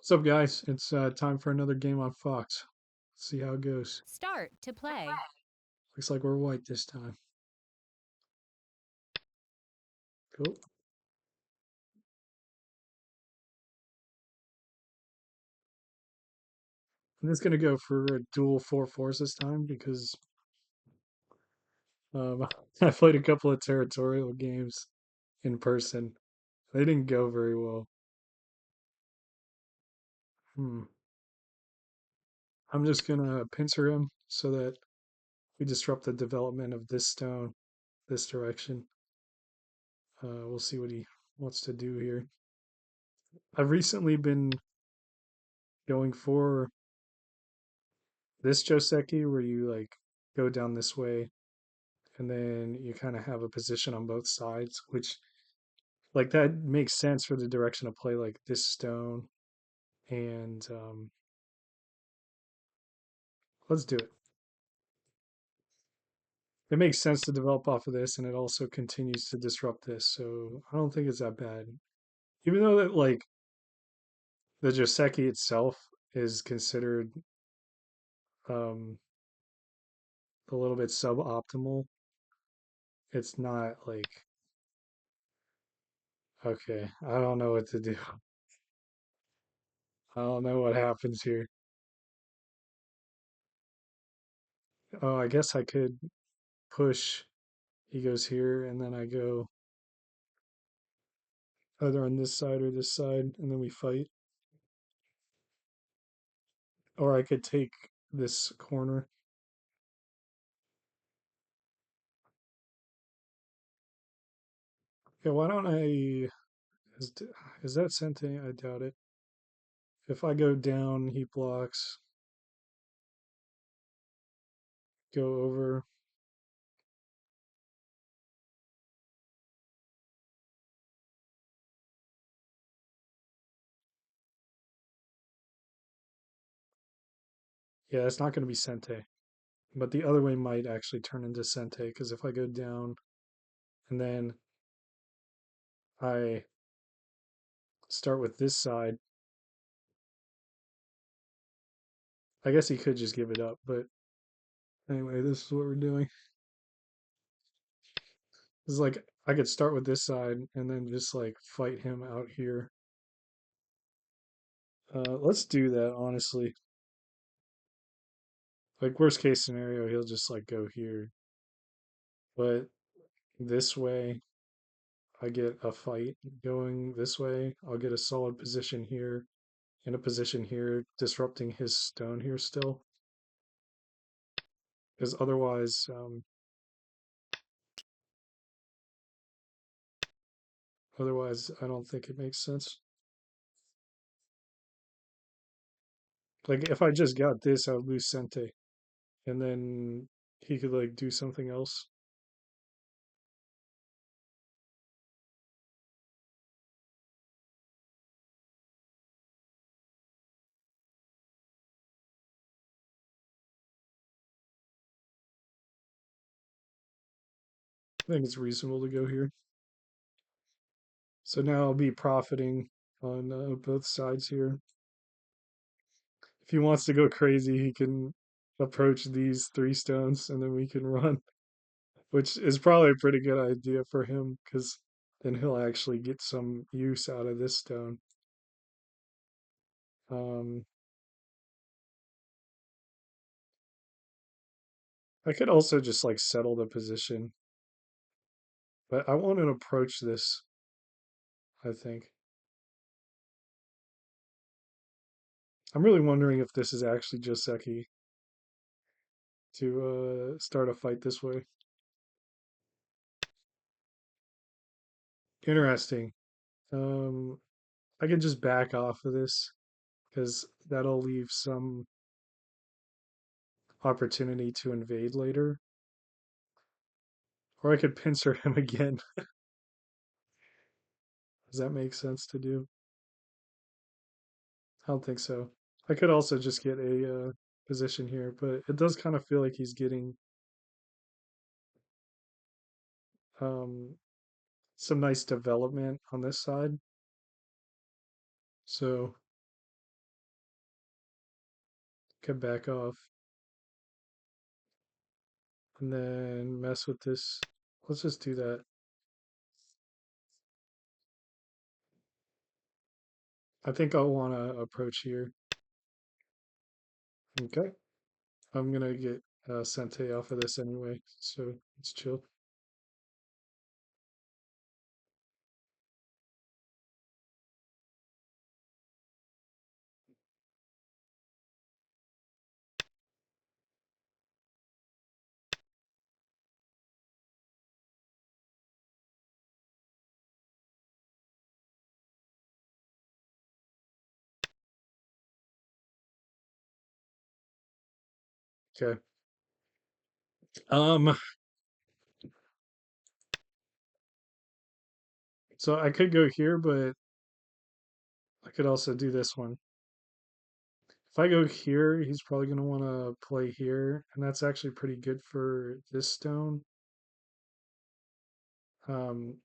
What's up, guys? It's time for another game on Fox. Let's see how it goes. Start to play. Looks like we're white this time. Cool. I'm just gonna go for a dual 4/4s this time because um, I played a couple of territorial games in person. They didn't go very well. Hmm. I'm just gonna pincer him so that we disrupt the development of this stone, this direction. We'll see what he wants to do here. I've recently been going for this Joseki where you like go down this way and then you kind of have a position on both sides, which like that makes sense for the direction of play, like this stone. And let's do it. It makes sense to develop off of this, and it also continues to disrupt this. So I don't think it's that bad, even though that like the Joseki itself is considered um, a little bit suboptimal. It's not like okay, I don't know what to do. I don't know what happens here. Oh, I guess I could push. He goes here, and then I go either on this side or this side, and then we fight. Or I could take this corner. Yeah, why don't I? Is, is that Sente? I doubt it. If I go down, he blocks. Go over. Yeah, it's not going to be Sente. But the other way might actually turn into Sente because if I go down and then I start with this side, I guess he could just give it up. But anyway, this is what we're doing. It's like I could start with this side and then just like fight him out here. Let's do that, honestly. Like worst case scenario, he'll just like go here. But this way, I get a fight going this way. I'll get a solid position here and a position here, disrupting his stone here still. Because otherwise, I don't think it makes sense. Like if I just got this, I would lose Sente, and then he could like do something else. I think it's reasonable to go here. So now I'll be profiting on both sides here. If he wants to go crazy, he can approach these three stones, and then we can run, which is probably a pretty good idea for him because then he'll actually get some use out of this stone. Um, I could also just like settle the position, but I want to approach this, I think. I'm really wondering if this is actually Joseki to start a fight this way. Interesting. Um, I could just back off of this because that'll leave some opportunity to invade later. Or I could pincer him again. Does that make sense to do? I don't think so. I could also just get a position here, but it does kind of feel like he's getting um, some nice development on this side. So could back off and then mess with this. Let's just do that. I think I'll want to approach here. Okay. I'm going to get Sente off of this anyway, so it's chill. Okay. Um, so I could go here, but I could also do this one. If I go here, he's probably going to want to play here, and that's actually pretty good for this stone. Um,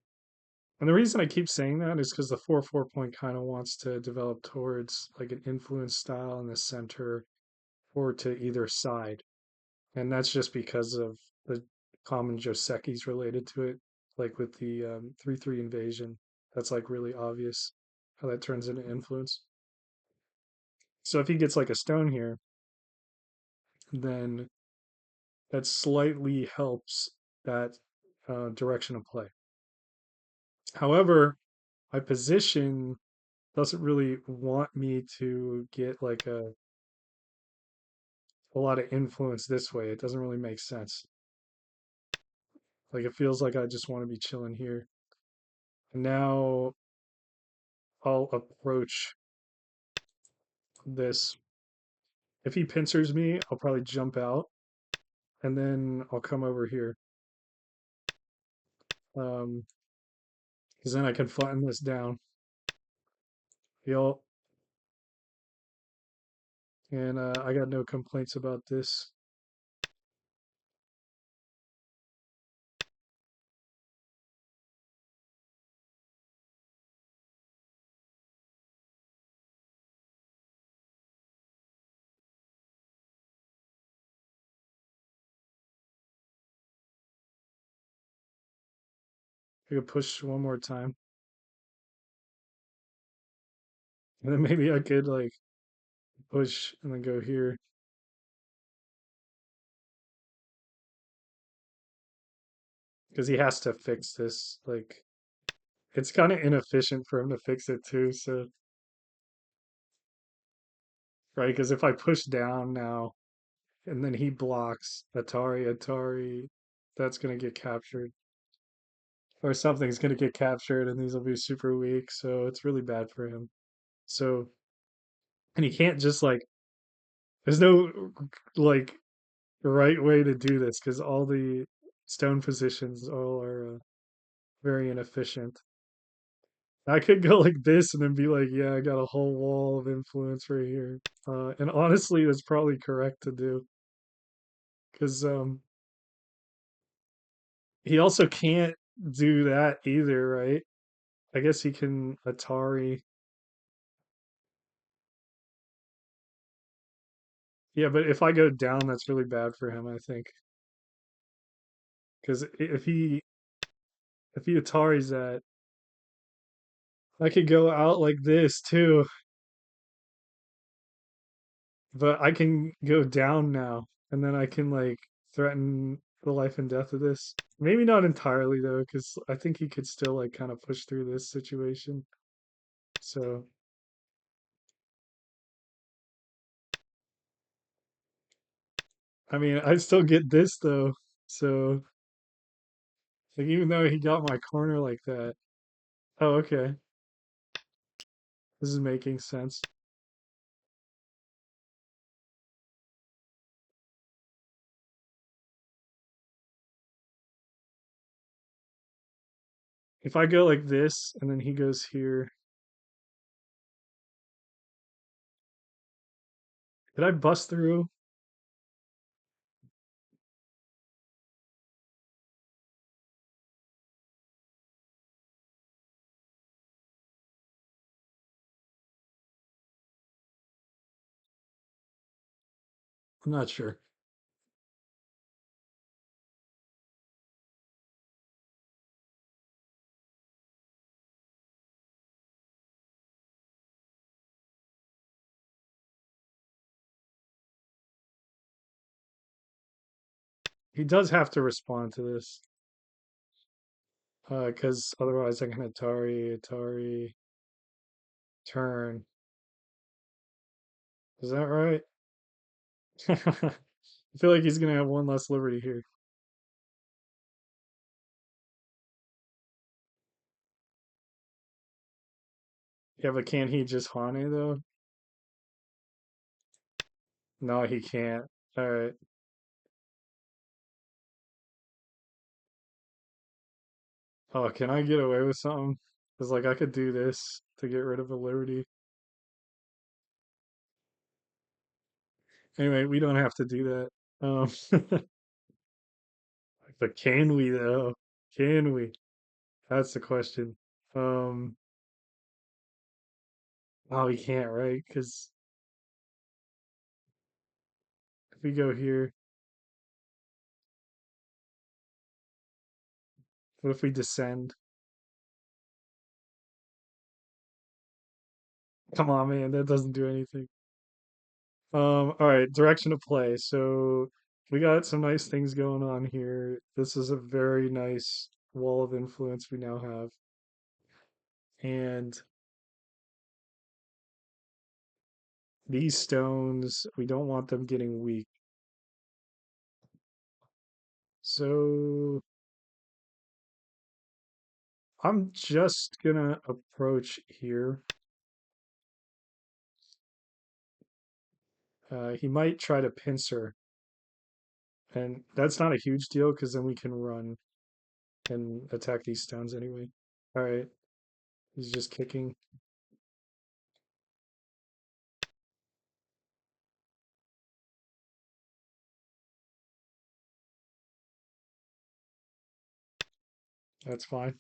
and the reason I keep saying that is because the 4-4 point kind of wants to develop towards like an influence style in the center or to either side. And that's just because of the common Josekis related to it, like with the 3-3 invasion. That's like really obvious how that turns into influence. So if he gets like a stone here, then that slightly helps that direction of play. However, my position doesn't really want me to get like a lot of influence this way. It doesn't really make sense. Like it feels like I just want to be chilling here. And now I'll approach this. If he pincers me, I'll probably jump out and then I'll come over here. Because then I can flatten this down. He'll, and I got no complaints about this. I could push one more time. And then maybe I could like push and then go here. Because he has to fix this. Like, it's kind of inefficient for him to fix it too. So, right? Because if I push down now and then he blocks Atari, that's going to get captured. Or something's going to get captured and these will be super weak. So, it's really bad for him. So, and he can't just like, there's no like right way to do this because all the stone positions all are very inefficient. I could go like this and then be like, yeah, I got a whole wall of influence right here. And honestly, that's probably correct to do because he also can't do that either, right? I guess he can Atari. Yeah, but if I go down, that's really bad for him, I think. Because if he Ataris that, I could go out like this too, but I can go down now, and then I can like threaten the life and death of this. Maybe not entirely though, because I think he could still like kind of push through this situation. So I mean, I still get this though. So like even though he got my corner like that. Oh, okay. This is making sense. If I go like this and then he goes here, did I bust through? I'm not sure. He does have to respond to this, because otherwise I can Atari, turn. Is that right? I feel like he's gonna have one less liberty here. Yeah, but can't he just Hane though? No, he can't. All right. Oh, can I get away with something? Because like I could do this to get rid of a liberty. Anyway, we don't have to do that. But can we though? Can we? That's the question. Um, oh, we can't, right? Because if we go here, what if we descend? Come on, man, that doesn't do anything. All right, direction of play. So we got some nice things going on here. This is a very nice wall of influence we now have. And these stones, we don't want them getting weak. So I'm just gonna approach here. He might try to pincer, and that's not a huge deal because then we can run and attack these stones anyway. All right, he's just kicking. That's fine.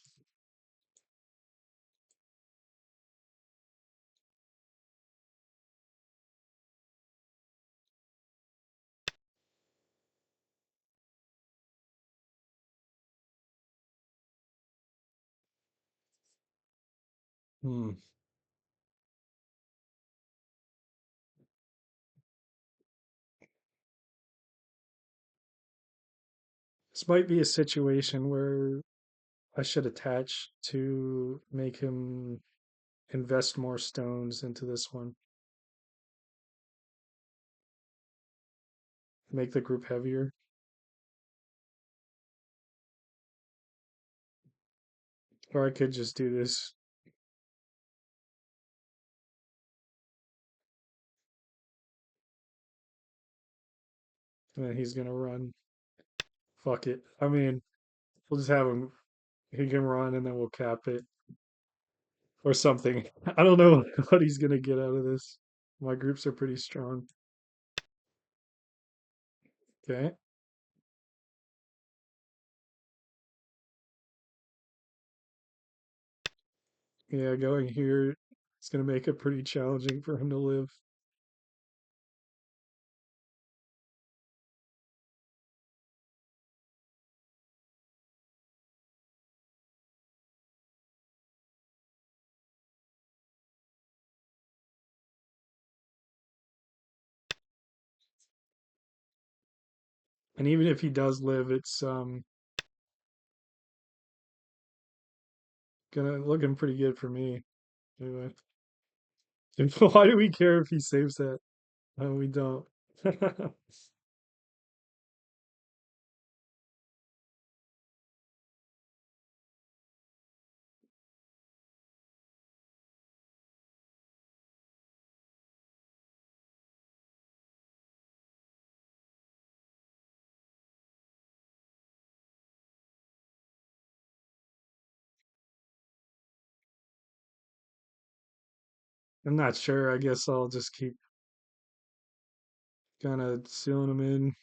Hmm. This might be a situation where I should attach to make him invest more stones into this one, make the group heavier. Or I could just do this, and then he's gonna run. Fuck it. I mean, we'll just have him. He can run, and then we'll cap it or something. I don't know what he's gonna get out of this. My groups are pretty strong. Okay. Yeah, going here, it's gonna make it pretty challenging for him to live. And even if he does live, it's gonna looking pretty good for me. Anyway, why do we care if he saves that? We don't. I'm not sure. I guess I'll just keep kind of sealing him in.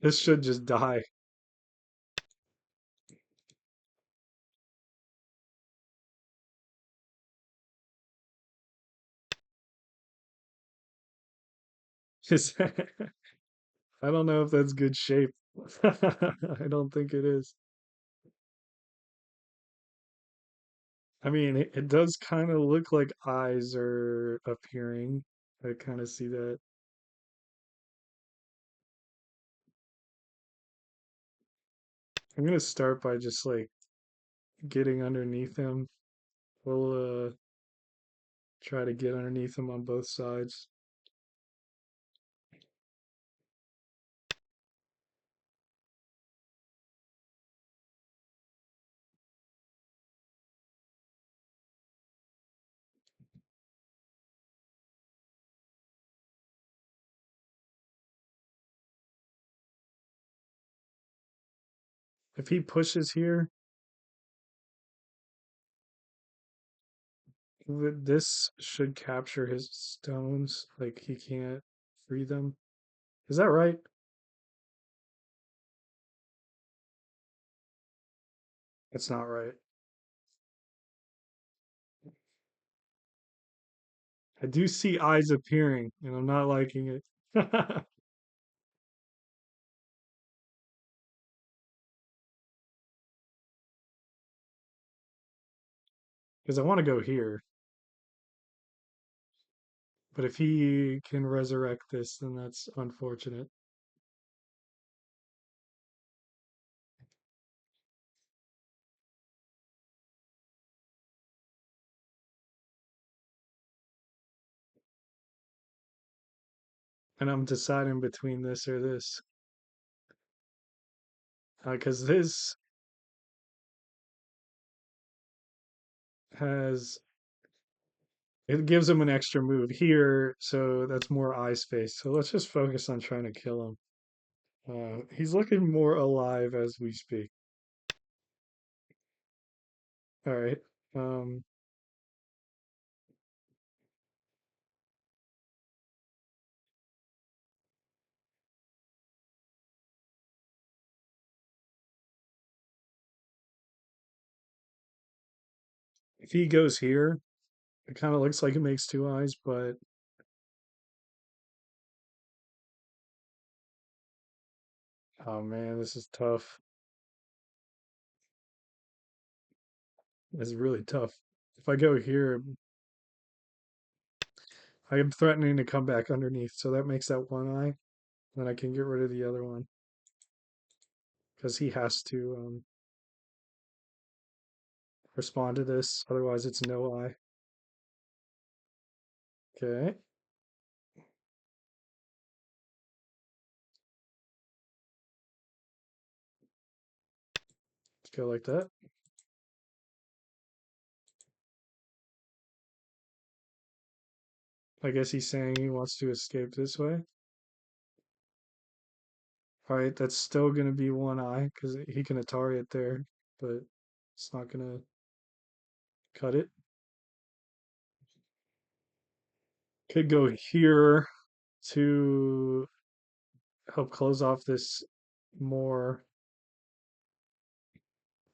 This should just die. Is I don't know if that's good shape. I don't think it is. I mean, it does kind of look like eyes are appearing. I kind of see that. I'm gonna start by just like getting underneath him. We'll try to get underneath him on both sides. If he pushes here, this should capture his stones. Like he can't free them. Is that right? It's not right. I do see eyes appearing, and I'm not liking it. Because I want to go here. But if he can resurrect this, then that's unfortunate. And I'm deciding between this or this. Because this has, it gives him an extra move here, so that's more eye space. So let's just focus on trying to kill him. He's looking more alive as we speak. All right. Um, if he goes here, it kind of looks like it makes two eyes, but oh man, this is tough. This is really tough. If I go here, I am threatening to come back underneath, so that makes that one eye. Then I can get rid of the other one because he has to respond to this. Otherwise, it's no eye. Okay, let's go like that. I guess he's saying he wants to escape this way. All right, that's still going to be one eye because he can Atari it there, but it's not going to cut it. Could go here to help close off this more,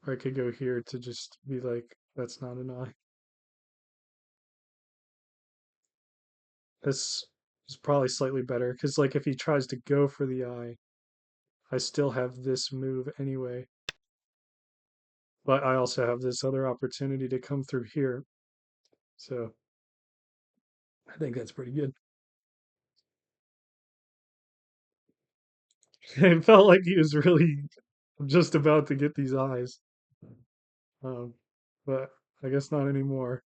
or I could go here to just be like, that's not an eye. This is probably slightly better because, like, if he tries to go for the eye, I still have this move anyway. But I also have this other opportunity to come through here. So I think that's pretty good. It felt like he was really just about to get these eyes. Um, but I guess not anymore.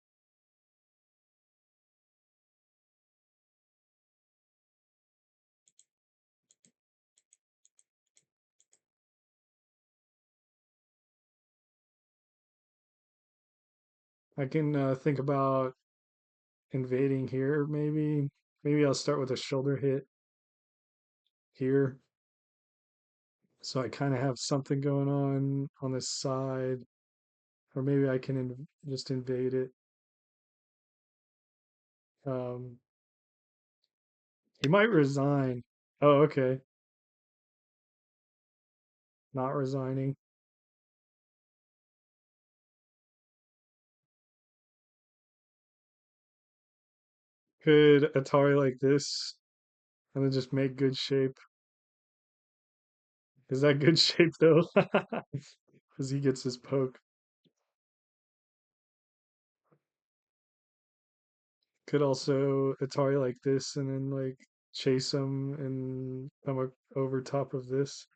I can think about invading here, maybe. Maybe I'll start with a shoulder hit here. So I kind of have something going on this side. Or maybe I can just invade it. Um, he might resign. Oh, okay. Not resigning. Could Atari like this? and then just make good shape. Is that good shape though? Because he gets his poke. Could also Atari like this and then like chase him and come over top of this.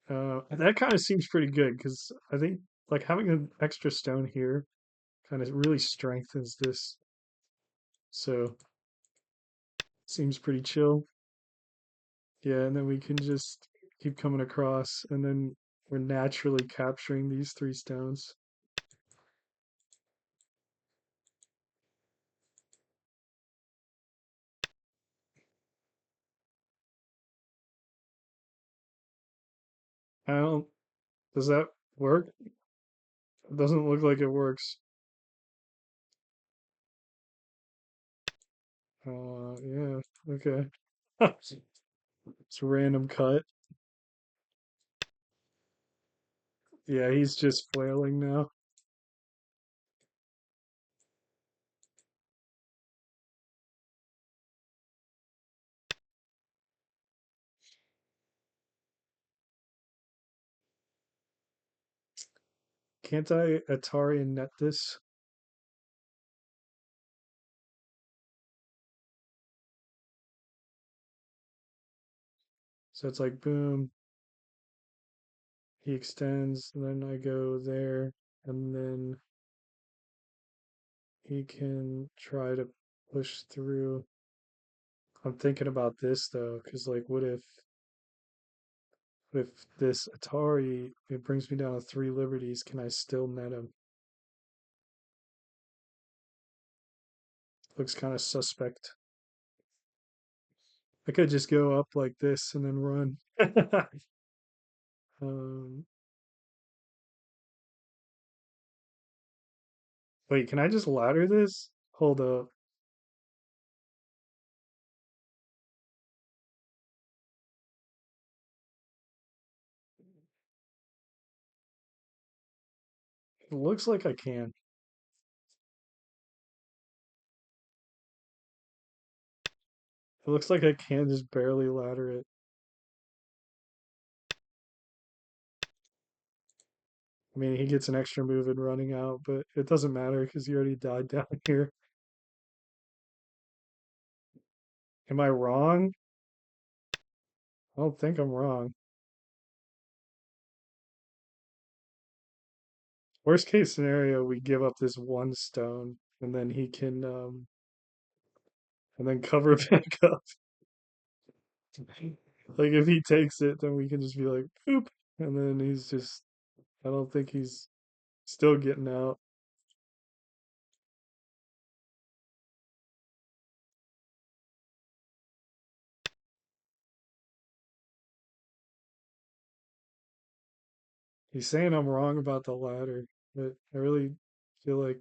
That kind of seems pretty good because I think like having an extra stone here kind of really strengthens this. So seems pretty chill. Yeah, and then we can just keep coming across, and then we're naturally capturing these three stones. I don't. Does that work? It doesn't look like it works. Yeah. Okay. It's a random cut. Yeah, he's just flailing now. Can't I Atari and net this? So it's like boom, he extends, and then I go there, and then he can try to push through. I'm thinking about this though, because like, what if this Atari it brings me down to three liberties? Can I still net him? Looks kind of suspect. I could just go up like this and then run. um, Wait, can I just ladder this? Hold up. It looks like I can. It looks like I can just barely ladder it. I mean, he gets an extra move in running out, but it doesn't matter because he already died down here. Am I wrong? I don't think I'm wrong. Worst case scenario, we give up this one stone and then he can and then cover it back up. Like if he takes it, then we can just be like, oop, and then he's just I don't think he's still getting out. He's saying I'm wrong about the ladder, but I really feel like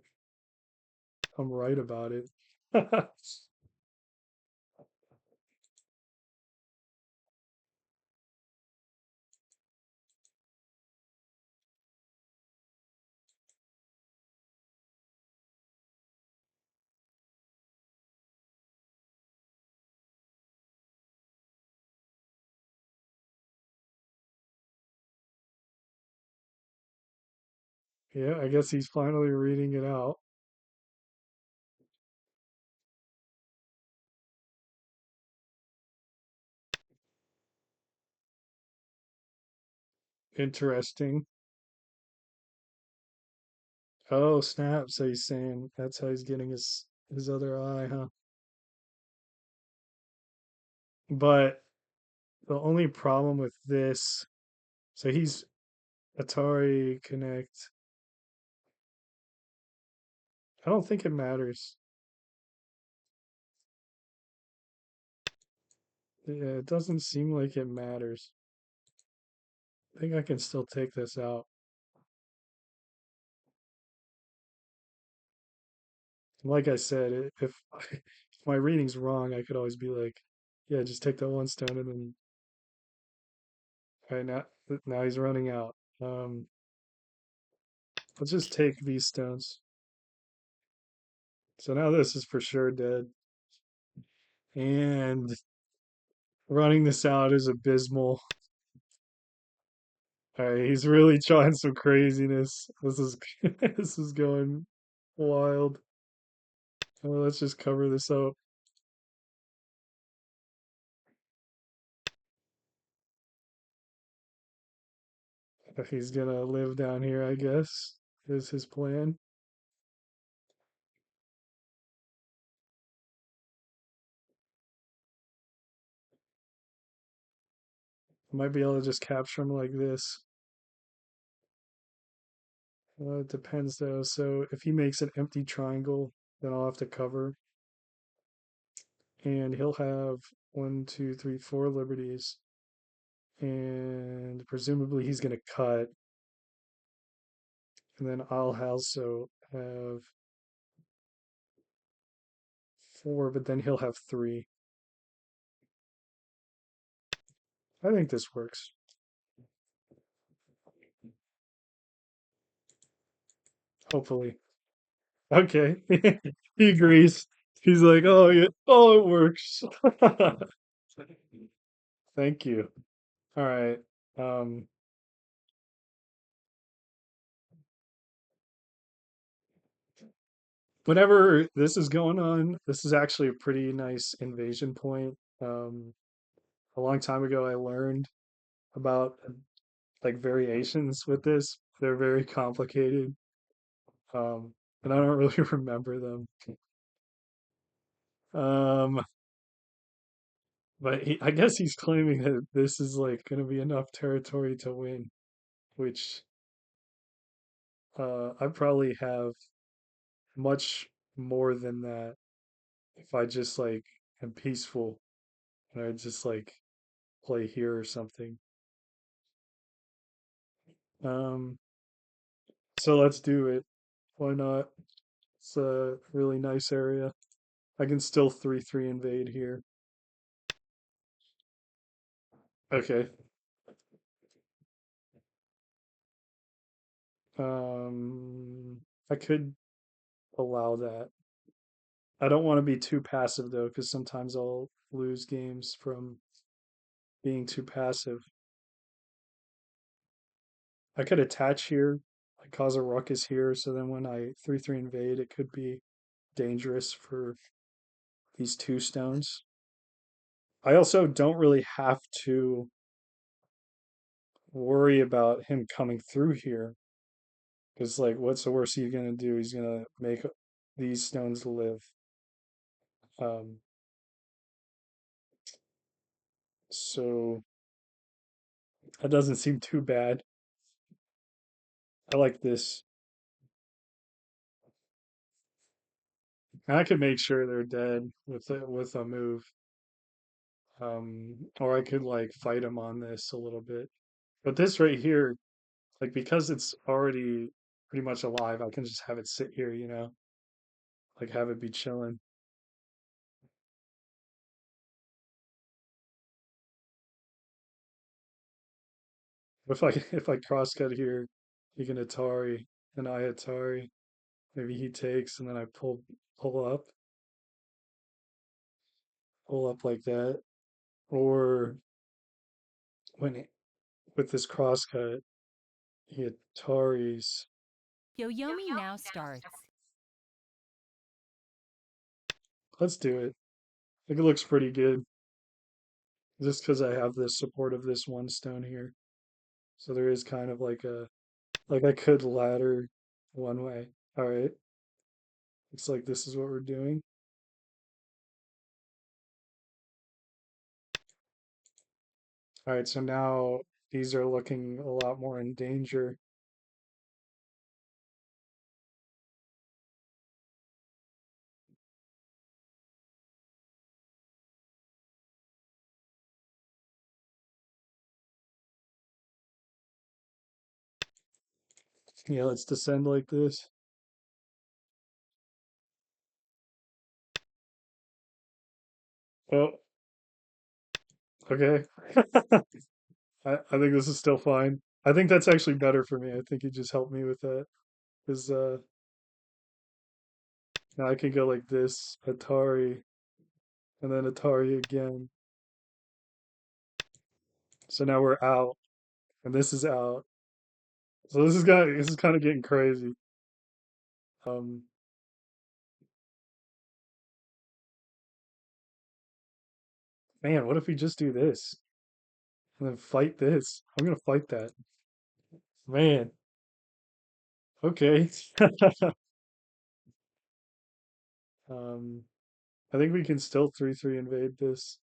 I'm right about it. Yeah, I guess he's finally reading it out. Interesting. Oh, snap. So he's saying that's how he's getting his other eye, huh? But the only problem with this, so he's Atari Connect. I don't think it matters. Yeah, it doesn't seem like it matters. I think I can still take this out. Like I said, if if my reading's wrong, I could always be like, yeah, just take that one stone and then right now he's running out. Let's just take these stones. So now this is for sure dead. And running this out is abysmal. All right, he's really trying some craziness. This is this is going wild. Well, let's just cover this up. If he's gonna live down here, I guess, is his plan. I might be able to just capture him like this. It depends though. So if he makes an empty triangle, then I'll have to cover. And he'll have one, two, three, four liberties. And presumably he's gonna cut. And then I'll also have four, but then he'll have three. I think this works. Hopefully. Okay. He agrees. He's like, oh yeah, oh it works. Thank you. All right. Um, whenever this is going on, this is actually a pretty nice invasion point. A long time ago, I learned about like variations with this. They're very complicated, um, and I don't really remember them. Um, but I guess he's claiming that this is like going to be enough territory to win, which I probably have much more than that if I just like am peaceful and I just like play here or something. Um, so let's do it. Why not? It's a really nice area. I can still 3-3 invade here. Okay. Um, I could allow that. I don't want to be too passive though, because sometimes I'll lose games from being too passive. I could attach here, like cause a ruckus here, so then when I 3-3 invade, it could be dangerous for these two stones. I also don't really have to worry about him coming through here because, like, what's the worst he's gonna do? He's gonna make these stones live. Um, so that doesn't seem too bad. I like this. And I could make sure they're dead with a move. Or I could like fight him on this a little bit. But this right here, like because it's already pretty much alive, I can just have it sit here, like have it be chilling. If I if I crosscut here, he can Atari and I Atari. Maybe he takes and then I pull up, pull up like that. Or when it, with this crosscut, he Ataris. Yo-Yomi now starts. Let's do it. I think it looks pretty good. Just because I have the support of this one stone here. So there is kind of like I could ladder one way. All right. Looks like this is what we're doing. All right, so now these are looking a lot more in danger. Yeah, let's descend like this. Oh, okay. I think this is still fine. I think that's actually better for me. I think you just helped me with that. Because Now I can go like this, Atari, and then Atari again. So now we're out, and this is out. So this is kind of getting crazy. Um, Man, what if we just do this and then fight this? I'm gonna fight that. Man, okay. Um, I think we can still 3-3 invade this.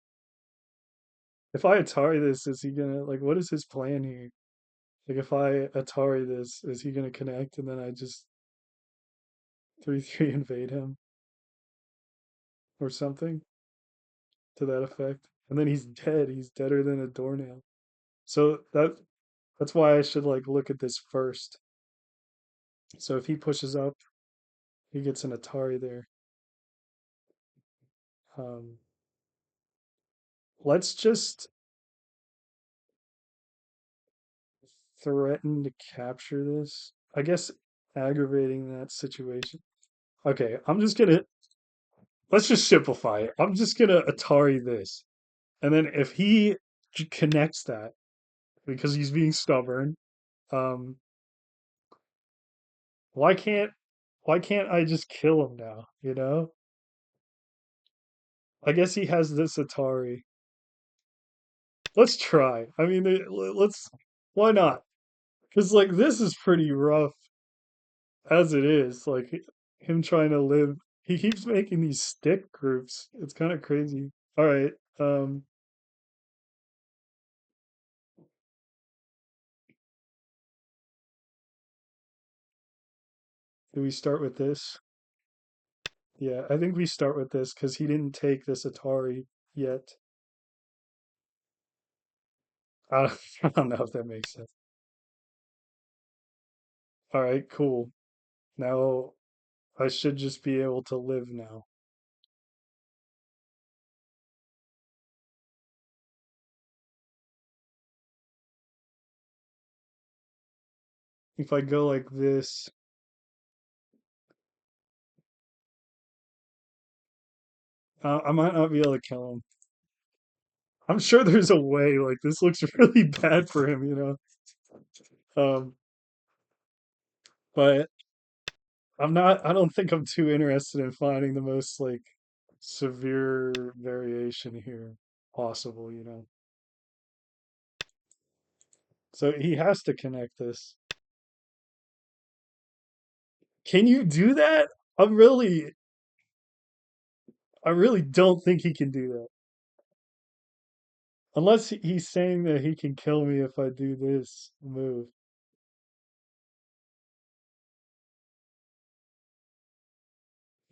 If I Atari this, is he gonna like what is his plan here? Like if I Atari this, is he gonna connect and then I just 3-3 invade him or something to that effect? And then he's dead. He's deader than a doornail. So that's why I should like look at this first. So if he pushes up, he gets an Atari there. Um, let's just threaten to capture this. I guess aggravating that situation. Okay, let's just simplify it. I'm just gonna Atari this. And then if he connects that because he's being stubborn, um, why can't why can't I just kill him now, you know? I guess he has this Atari. Let's try. I mean, let's why not? Because like this is pretty rough as it is. Like him trying to live. He keeps making these stick groups. It's kind of crazy. All right. Do we start with this? Yeah, I think we start with this because he didn't take this Atari yet. I don't know if that makes sense. All right, cool. Now I should just be able to live now. If I go like this, I might not be able to kill him. I'm sure there's a way. Like this looks really bad for him, you know. Um, but I'm not. I don't think I'm too interested in finding the most like severe variation here possible, you know. So he has to connect this. Can you do that? I'm really, I really don't think he can do that. Unless he's saying that he can kill me if I do this move.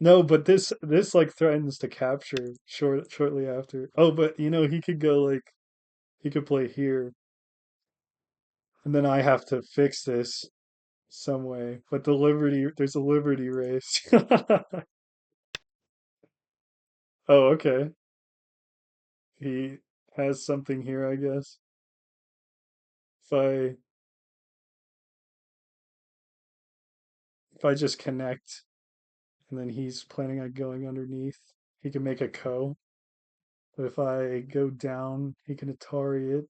No, but this like threatens to capture shortly after. Oh, but you know he could go like he could play here, and then I have to fix this some way. But there's a liberty race. Oh, okay. He has something here, I guess. If I if I just connect, and then he's planning on going underneath, he can make a ko. But if I go down, he can Atari it,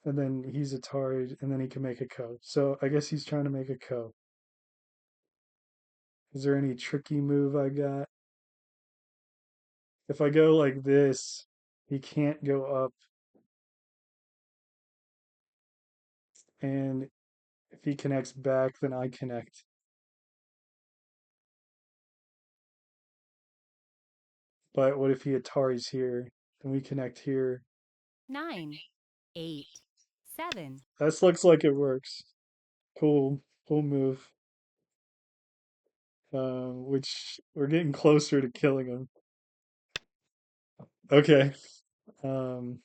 and then he's Atari, and then he can make a ko. So I guess he's trying to make a ko. Is there any tricky move I got? If I go like this, he can't go up, and if he connects back, then I connect. But what if he Atari's here, and we connect here? 9, 8, 7. This looks like it works. Cool, cool move. Which we're getting closer to killing him. Okay. Um,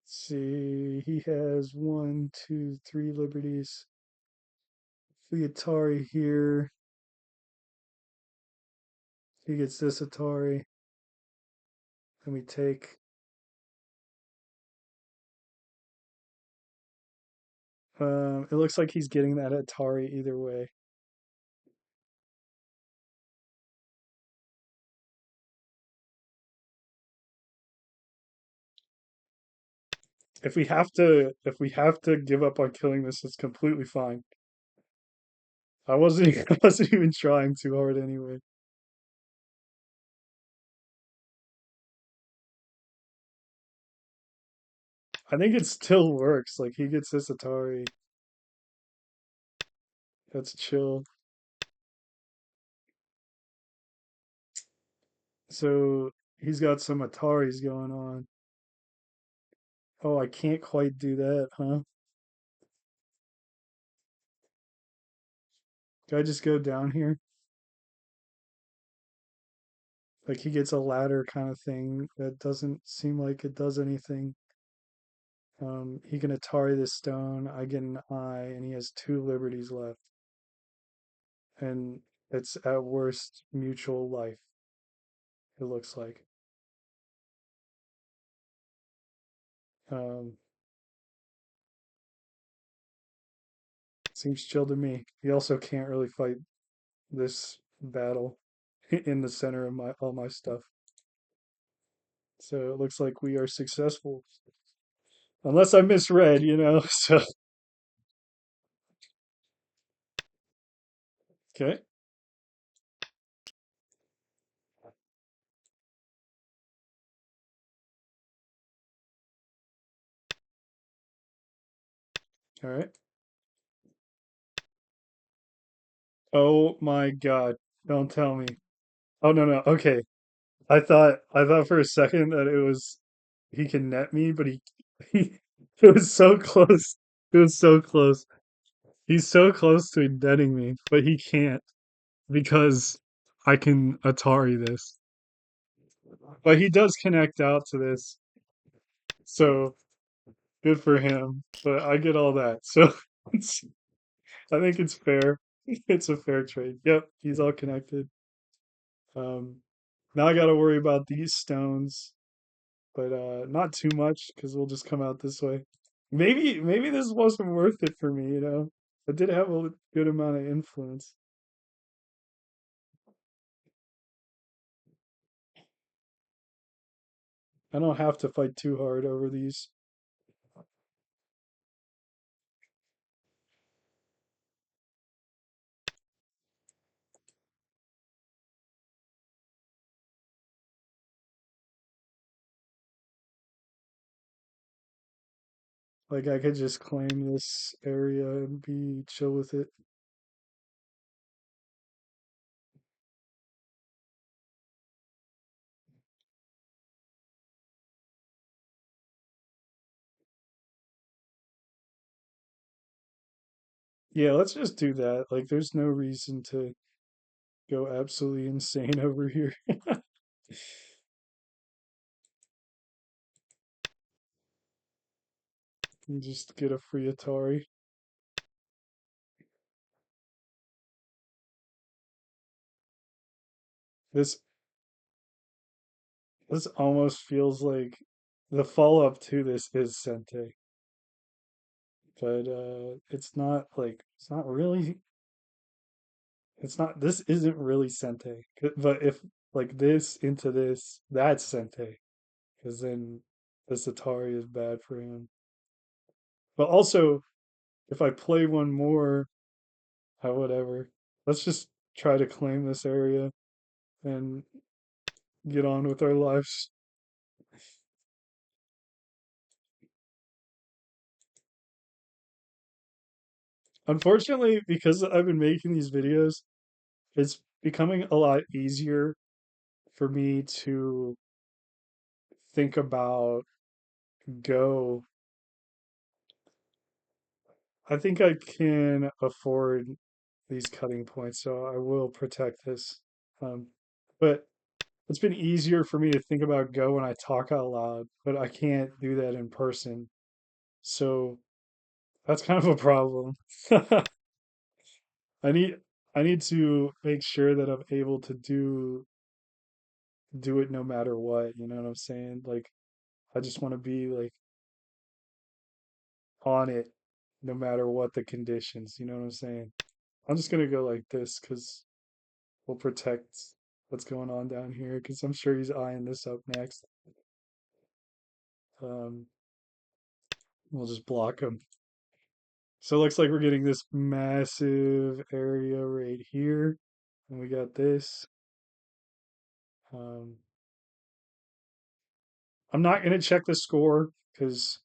see, he has one, two, three liberties. If we Atari here, he gets this Atari, and we take it looks like he's getting that Atari either way. If we have to give up on killing this, it's completely fine. I wasn't I wasn't even trying too hard anyway. I think it still works. Like he gets this Atari. That's chill. So he's got some Ataris going on. Oh, I can't quite do that, huh? Do I just go down here? Like he gets a ladder kind of thing that doesn't seem like it does anything. He can Atari this stone. I get an eye, and he has two liberties left. And it's at worst mutual life, it looks like. Um, Seems chill to me. He also can't really fight this battle in the center of my all my stuff. So it looks like we are successful. Unless I misread. So okay. All right. Oh my God. Don't tell me. Oh no no. Okay. I thought for a second that it was he can net me, but he it was so close. It was so close. He's so close to netting me, but he can't because I can Atari this. But he does connect out to this, so good for him. But I get all that, so it's, I think it's fair. It's a fair trade. Yep, he's all connected. Um, Now I got to worry about these stones, but not too much because we'll just come out this way. Maybe this wasn't worth it for me. I did have a good amount of influence. I don't have to fight too hard over these. Like I could just claim this area and be chill with it. Yeah, let's just do that. Like there's no reason to go absolutely insane over here. And just get a free Atari. This this almost feels like the follow-up to this is Sente, but it's not really this isn't really Sente. But if like this into this, that's Sente, because then this Atari is bad for him. But also, if I play one more, whatever. Let's just try to claim this area and get on with our lives. Unfortunately, because I've been making these videos, it's becoming a lot easier for me to think about Go. I think I can afford these cutting points, so I will protect this. Um, but it's been easier for me to think about Go when I talk out loud, but I can't do that in person. So that's kind of a problem. I need I need to make sure that I'm able to do do it no matter what. You know what I'm saying? Like, I just want to be like on it no matter what the conditions. You know what I'm saying? I'm just gonna go like this because we'll protect what's going on down here because I'm sure he's eyeing this up next. Um, we'll just block him. So it looks like we're getting this massive area right here. And we got this. Um, I'm not going to check the score because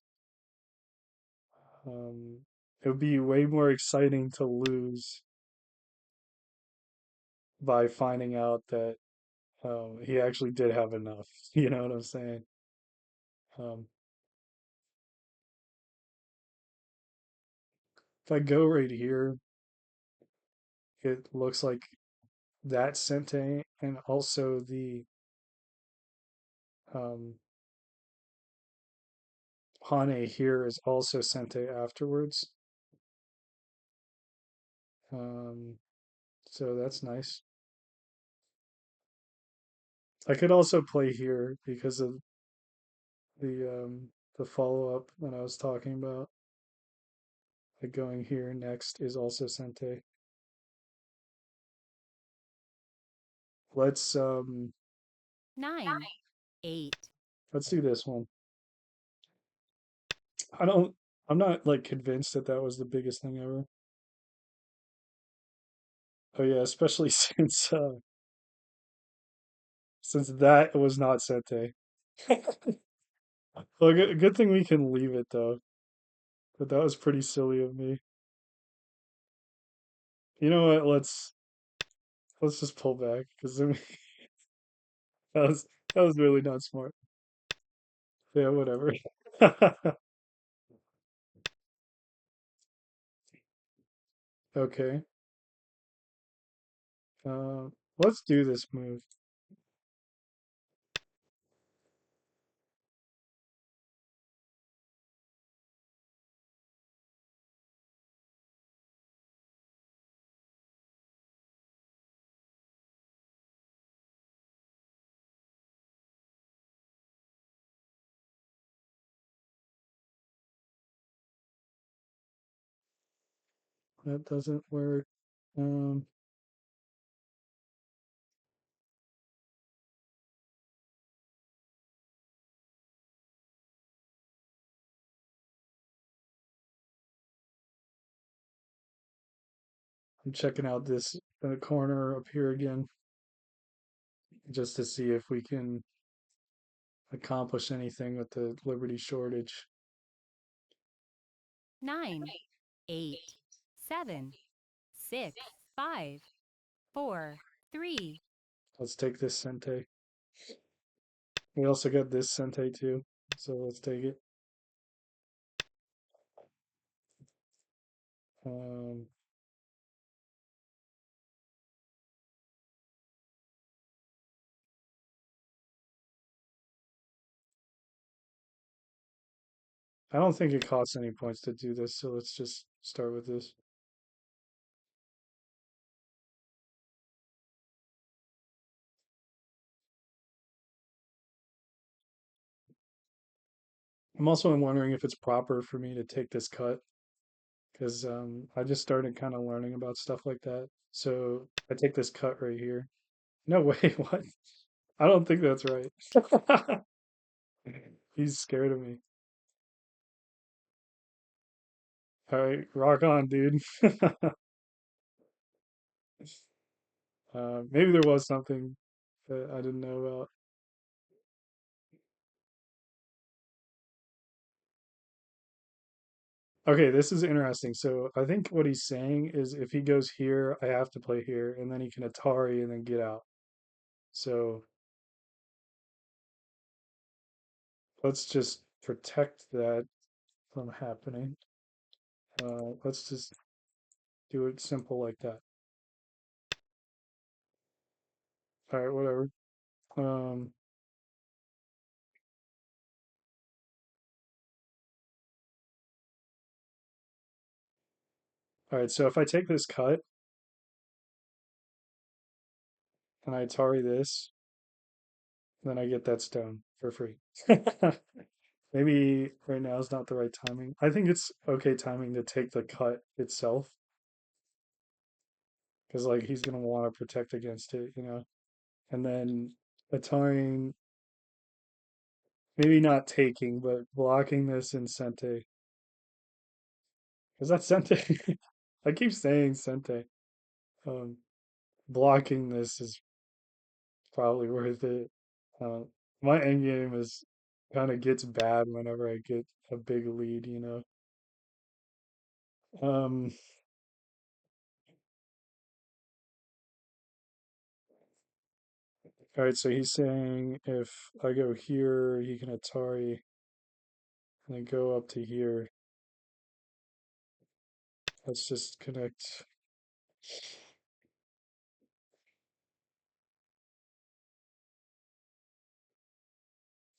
um, it would be way more exciting to lose by finding out that he actually did have enough. You know what I'm saying? Um, if I go right here, it looks like that Sente and also the um, Hane here is also Sente afterwards. Um, so that's nice. I could also play here because of the follow up that I was talking about. Like going here next is also Sente. Let's 9, 8, let's do this one. I don't I'm not like convinced that that was the biggest thing ever. Oh yeah, especially since that was not Sente. Well, good thing we can leave it though. But that was pretty silly of me. You know what? Let's just pull back because that was that was really not smart. Yeah, whatever. Okay. Uh, let's do this move. That doesn't work. Um, I'm checking out this corner up here again just to see if we can accomplish anything with the Liberty shortage. 9, 8, 7, 6, 5, 4, 3. Let's take this Sente. We also got this Sente too, so let's take it. Um, I don't think it costs any points to do this, so let's just start with this. I'm also wondering if it's proper for me to take this cut because I just started kind of learning about stuff like that. So I take this cut right here. No way, what? I don't think that's right. He's scared of me. All right, rock on, dude. Maybe there was something that I didn't know about. Okay, this is interesting. So I think what he's saying is if he goes here, I have to play here, and then he can Atari and then get out. So let's just protect that from happening. Let's just do it simple like that. All right, whatever. Um, all right, so if I take this cut and I Atari this, Then I get that stone for free. Maybe right now is not the right timing. I think it's okay timing to take the cut itself because like he's gonna want to protect against it, you know. And then Atari, maybe not taking, but blocking this in Sente. Is that Sente? I keep saying Sente. Um, Blocking this is probably worth it. Uh, my end game is kind of gets bad whenever I get a big lead, you know. Um, all right, so he's saying if I go here, he can Atari and then go up to here. Let's just connect.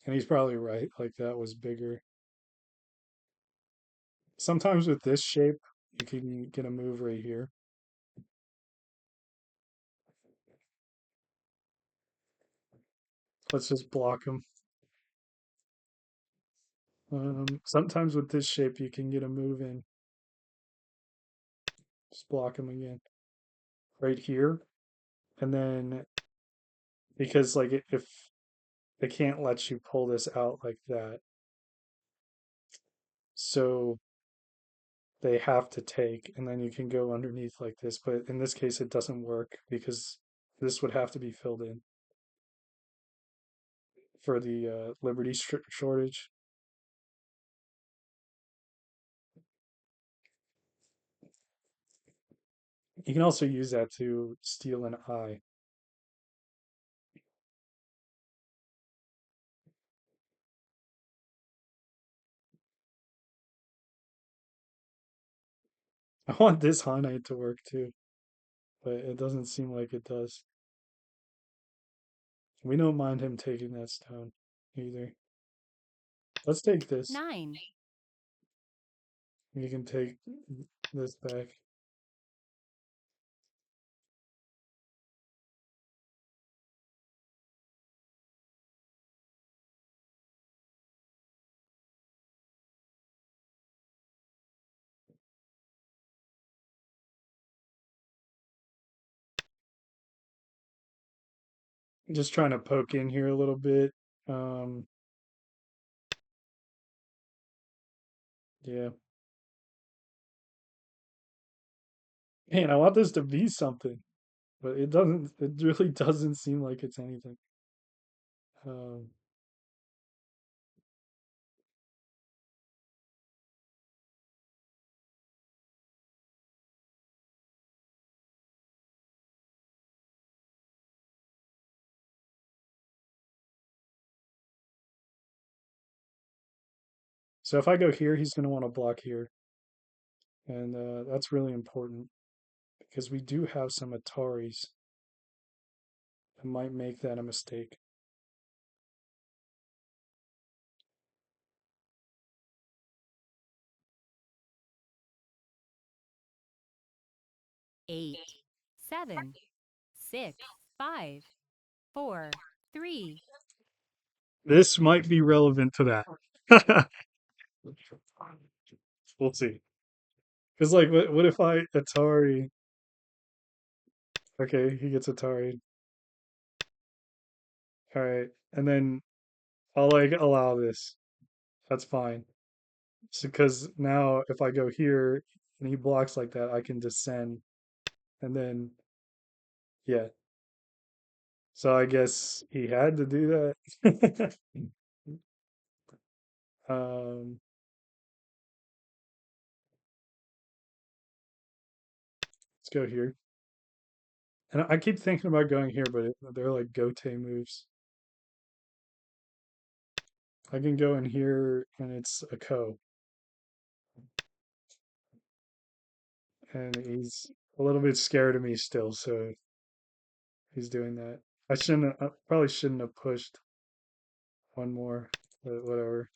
And he's probably right, like that was bigger. Sometimes with this shape, you can get a move right here. Let's just block him. Sometimes with this shape, you can get a move in. Just block him again. Right here. And then, because like if they can't let you pull this out like that, so they have to take, and then you can go underneath like this. But in this case, it doesn't work because this would have to be filled in for the Liberty shortage. You can also use that to steal an eye. I want this Hanite to work too, but it doesn't seem like it does. We don't mind him taking that stone either. Let's take this. 9, You can take this back. Just trying to poke in here a little bit. Um, yeah. Man, I want this to be something, but it doesn't. It really doesn't seem like it's anything. Um, so if I go here, he's going to want to block here, and that's really important because we do have some Ataris that might make that a mistake. 8, 7, 6, 5, 4, 3, This might be relevant to that. We'll see. Because like, what if I Atari? Okay, he gets Atari. All right, and then I'll like allow this. That's fine. So because now if I go here and he blocks like that, I can descend, and then yeah. So I guess he had to do that. um, let's go here. And I keep thinking about going here, but they're like Gote moves. I can go in here and it's a Ko, and he's a little bit scared of me still, so he's doing that. I probably shouldn't have pushed one more, but whatever.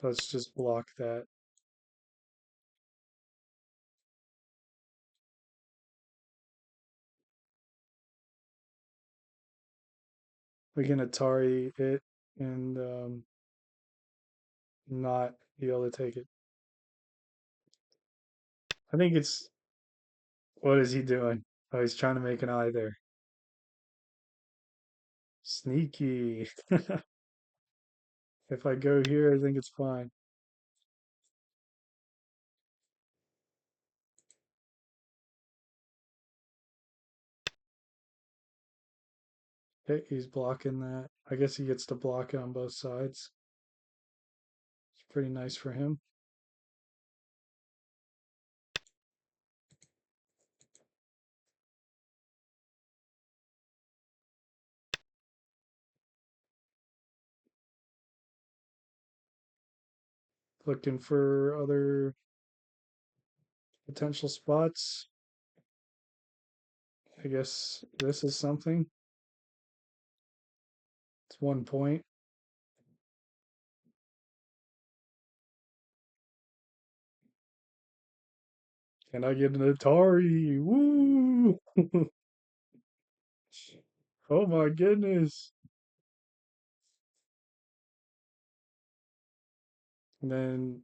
Let's just block that. We can Atari it and not be able to take it. I think it's what is he doing? Oh, he's trying to make an eye there. Sneaky. If I go here, I think it's fine. Okay, he's blocking that. I guess he gets to block it on both sides. It's pretty nice for him. Looking for other potential spots. I guess this is something. It's 1 point. And I get an Atari. Woo! Oh my goodness. And then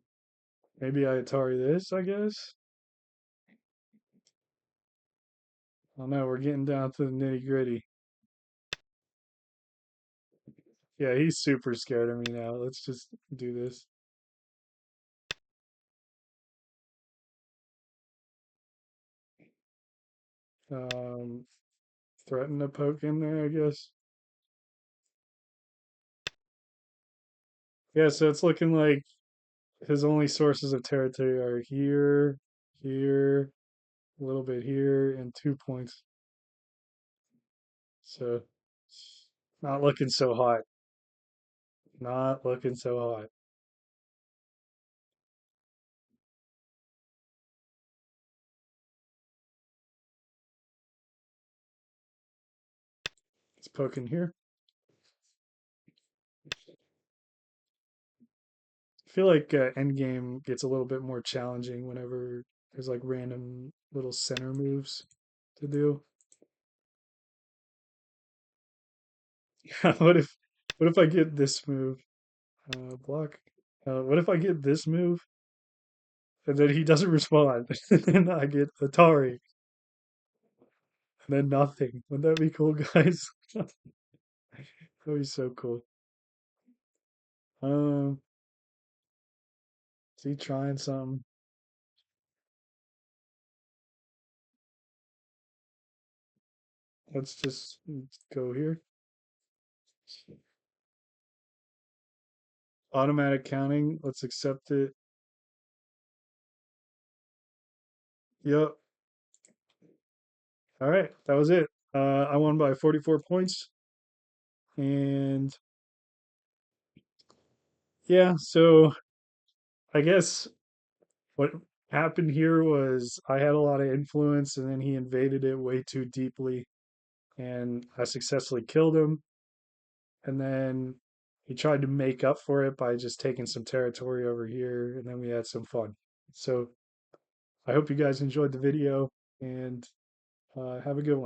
maybe I Atari this, I guess. I don't know. We're getting down to the nitty gritty. Yeah, he's super scared of me now. Let's just do this. Um, threaten to poke in there, I guess. Yeah, so it's looking like his only sources of territory are here, here, a little bit here, and 2 points. So not looking so hot. Not looking so hot. It's poking here. I feel like endgame gets a little bit more challenging whenever there's like random little center moves to do. what if what if I get this move? Block. What if I get this move and then he doesn't respond? And then I get Atari and then nothing. Wouldn't that be cool, guys? That'd be so cool. Um, is he trying something? Let's just go here. Automatic counting. Let's accept it. Yep. All right. That was it. I won by 44 points. And yeah, so I guess what happened here was I had a lot of influence and then he invaded it way too deeply and I successfully killed him. And then he tried to make up for it by just taking some territory over here and then we had some fun. So I hope you guys enjoyed the video and have a good one.